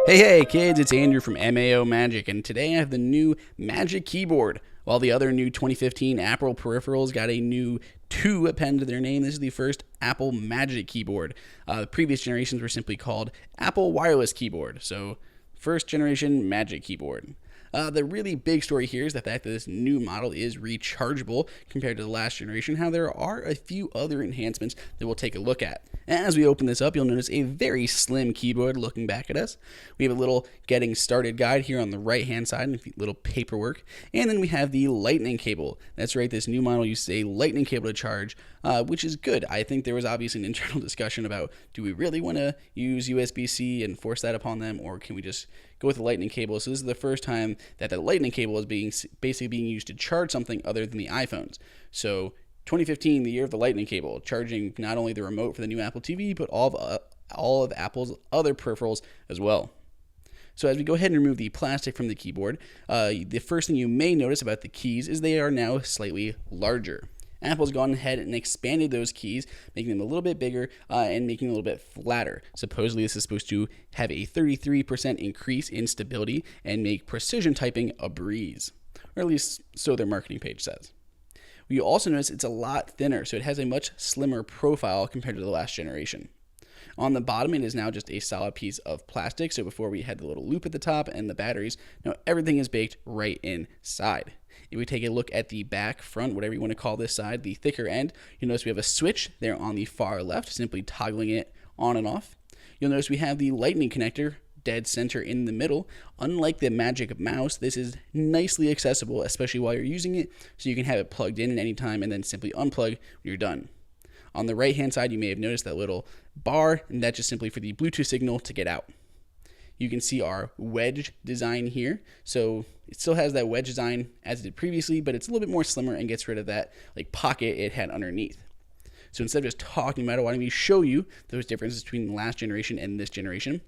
Hey kids, it's Andrew from MAO Magic, and today I have the new Magic Keyboard. While the other new 2015 Apple peripherals got a new 2 appended to their name, this is the first Apple Magic Keyboard. The previous generations were simply called Apple Wireless Keyboard, so first generation Magic Keyboard. The really big story here is the fact that this new model is rechargeable compared to the last generation. How there are a few other enhancements that we'll take a look at. As we open this up, you'll notice a very slim keyboard looking back at us. We have a little getting started guide here on the right hand side and a little paperwork. And then we have the lightning cable. That's right, this new model uses a lightning cable to charge, which is good. I think there was obviously an internal discussion about, do we really want to use USB-C and force that upon them, or can we just go with the lightning cable? So this is the first time that the lightning cable is basically being used to charge something other than the iPhones. So 2015, the year of the lightning cable, charging not only the remote for the new Apple TV, but all of Apple's other peripherals as well. So as we go ahead and remove the plastic from the keyboard, the first thing you may notice about the keys is they are now slightly larger. Apple's gone ahead and expanded those keys, making them a little bit bigger and making them a little bit flatter. Supposedly, this is supposed to have a 33% increase in stability and make precision typing a breeze, or at least so their marketing page says. You also notice it's a lot thinner, so it has a much slimmer profile compared to the last generation. On the bottom, it is now just a solid piece of plastic. So before we had the little loop at the top and the batteries, now everything is baked right inside. If we take a look at the back, front, whatever you want to call this side, the thicker end, you'll notice we have a switch there on the far left, simply toggling it on and off. You'll notice we have the lightning connector dead center in the middle. Unlike the Magic Mouse, this is nicely accessible, especially while you're using it, so you can have it plugged in at any time and then simply unplug when you're done. On the right hand side, you may have noticed that little bar, and that's just simply for the Bluetooth signal to get out. You can see our wedge design here. So it still has that wedge design as it did previously, but it's a little bit more slimmer and gets rid of that pocket it had underneath. So instead of just talking about it, why don't we show you those differences between the last generation and this generation.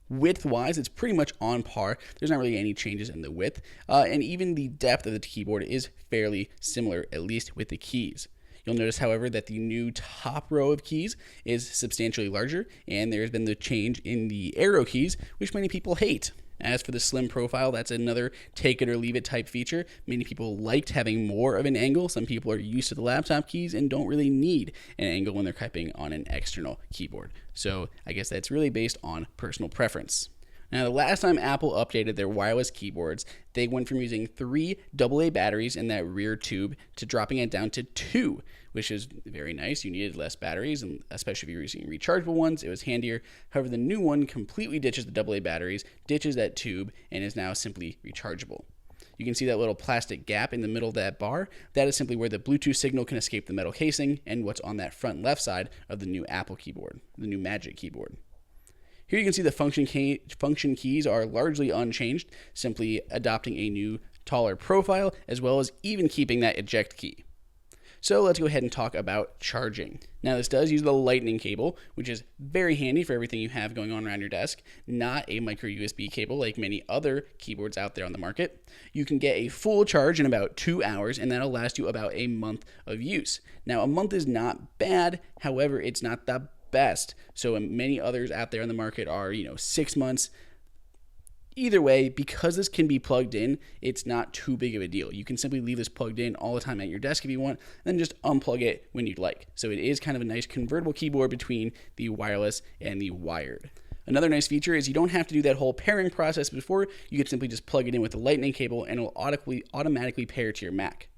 Width-wise, it's pretty much on par. There's not really any changes in the width, and even the depth of the keyboard is fairly similar, at least with the keys. You'll notice, however, that the new top row of keys is substantially larger, and there's been the change in the arrow keys, which many people hate. As for the slim profile, that's another take it or leave it type feature. Many people liked having more of an angle. Some people are used to the laptop keys and don't really need an angle when they're typing on an external keyboard. So I guess that's really based on personal preference. Now, the last time Apple updated their wireless keyboards, they went from using 3 AA batteries in that rear tube to dropping it down to 2, which is very nice. You needed less batteries, and especially if you're using rechargeable ones, it was handier. However, the new one completely ditches the AA batteries, ditches that tube, and is now simply rechargeable. You can see that little plastic gap in the middle of that bar. That is simply where the Bluetooth signal can escape the metal casing and what's on that front left side of the new Apple keyboard, the new Magic Keyboard. Here you can see the function keys are largely unchanged, simply adopting a new taller profile, as well as even keeping that eject key. So let's go ahead and talk about charging. Now this does use the lightning cable, which is very handy for everything you have going on around your desk, not a micro USB cable like many other keyboards out there on the market. You can get a full charge in about 2 hours, and that'll last you about a month of use. Now a month is not bad, however, it's not the best. So many others out there on the market are 6 months. Either way, because this can be plugged in, it's not too big of a deal. You can simply leave this plugged in all the time at your desk if you want, and then just unplug it when you'd like. So it is kind of a nice convertible keyboard between the wireless and the wired. Another nice feature is you don't have to do that whole pairing process before. You can simply just plug it in with the lightning cable and it'll automatically pair to your Mac.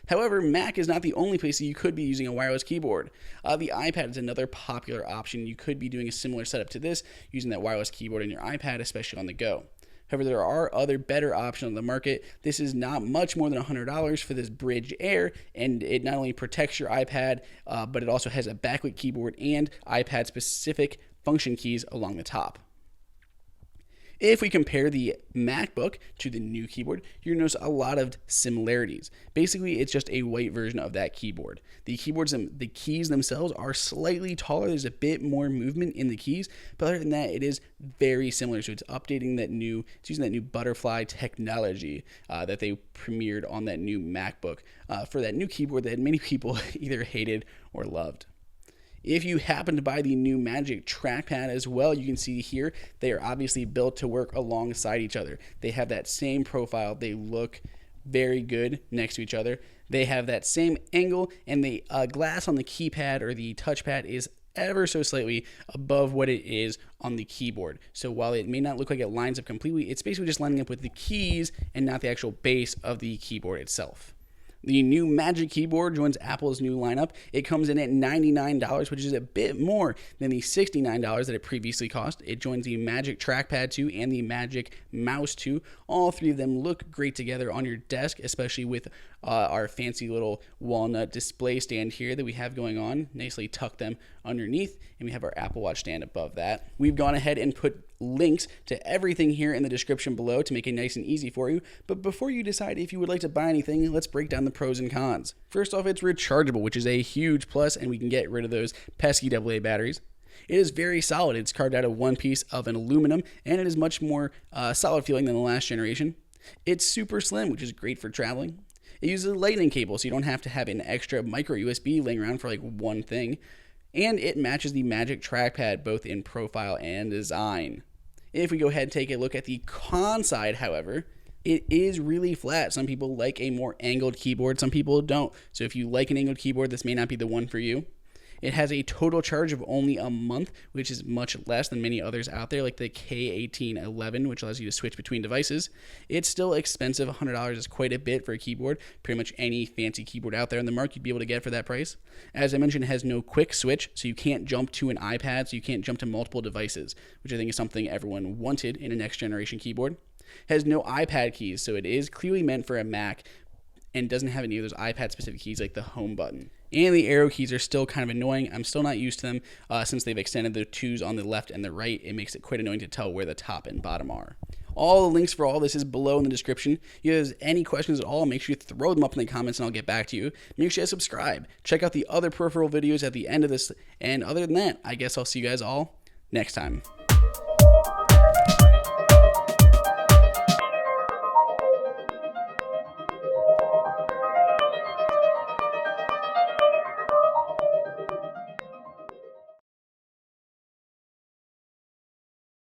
However, Mac is not the only place that you could be using a wireless keyboard. The iPad is another popular option. You could be doing a similar setup to this, using that wireless keyboard in your iPad, especially on the go. However, there are other better options on the market. This is not much more than $100 for this Bridge Air, and it not only protects your iPad, but it also has a backlit keyboard and iPad-specific function keys along the top. If we compare the MacBook to the new keyboard, you're going to notice a lot of similarities. Basically, it's just a white version of that keyboard. The keys themselves are slightly taller. There's a bit more movement in the keys, but other than that, it is very similar. So it's using that new butterfly technology that they premiered on that new MacBook for that new keyboard that many people either hated or loved. If you happen to buy the new Magic Trackpad as well, you can see here they are obviously built to work alongside each other. They have that same profile. They look very good next to each other. They have that same angle, and the glass on the keypad or the touchpad is ever so slightly above what it is on the keyboard. So while it may not look like it lines up completely, it's basically just lining up with the keys and not the actual base of the keyboard itself. The new Magic Keyboard joins Apple's new lineup. It comes in at $99, which is a bit more than the $69 that it previously cost. It joins the Magic Trackpad 2 and the Magic Mouse 2. All three of them look great together on your desk, especially with our fancy little walnut display stand here that we have going on. Nicely tuck them underneath, and we have our Apple Watch stand above that. We've gone ahead and put links to everything here in the description below to make it nice and easy for you. But before you decide if you would like to buy anything, let's break down the pros and cons. First off, it's rechargeable, which is a huge plus, and we can get rid of those pesky AA batteries. It is very solid. It's carved out of one piece of an aluminum, and it is much more solid feeling than the last generation. It's super slim, which is great for traveling. It uses a lightning cable, so you don't have to have an extra micro USB laying around for like one thing. And it matches the Magic Trackpad both in profile and design. If we go ahead and take a look at the con side, however, it is really flat. Some people like a more angled keyboard, some people don't. So if you like an angled keyboard, this may not be the one for you. It has a total charge of only a month, which is much less than many others out there, like the K1811, which allows you to switch between devices. It's still expensive. $100 is quite a bit for a keyboard. Pretty much any fancy keyboard out there in the market you'd be able to get for that price. As I mentioned, it has no quick switch, so you can't jump to an iPad, so you can't jump to multiple devices, which I think is something everyone wanted in a next generation keyboard. It has no iPad keys, so it is clearly meant for a Mac and doesn't have any of those iPad specific keys like the home button. And the arrow keys are still kind of annoying. I'm still not used to them since they've extended the twos on the left and the right. It makes it quite annoying to tell where the top and bottom are. All the links for all this is below in the description. If you have any questions at all, make sure you throw them up in the comments and I'll get back to you. Make sure you subscribe. Check out the other peripheral videos at the end of this. And other than that, I guess I'll see you guys all next time.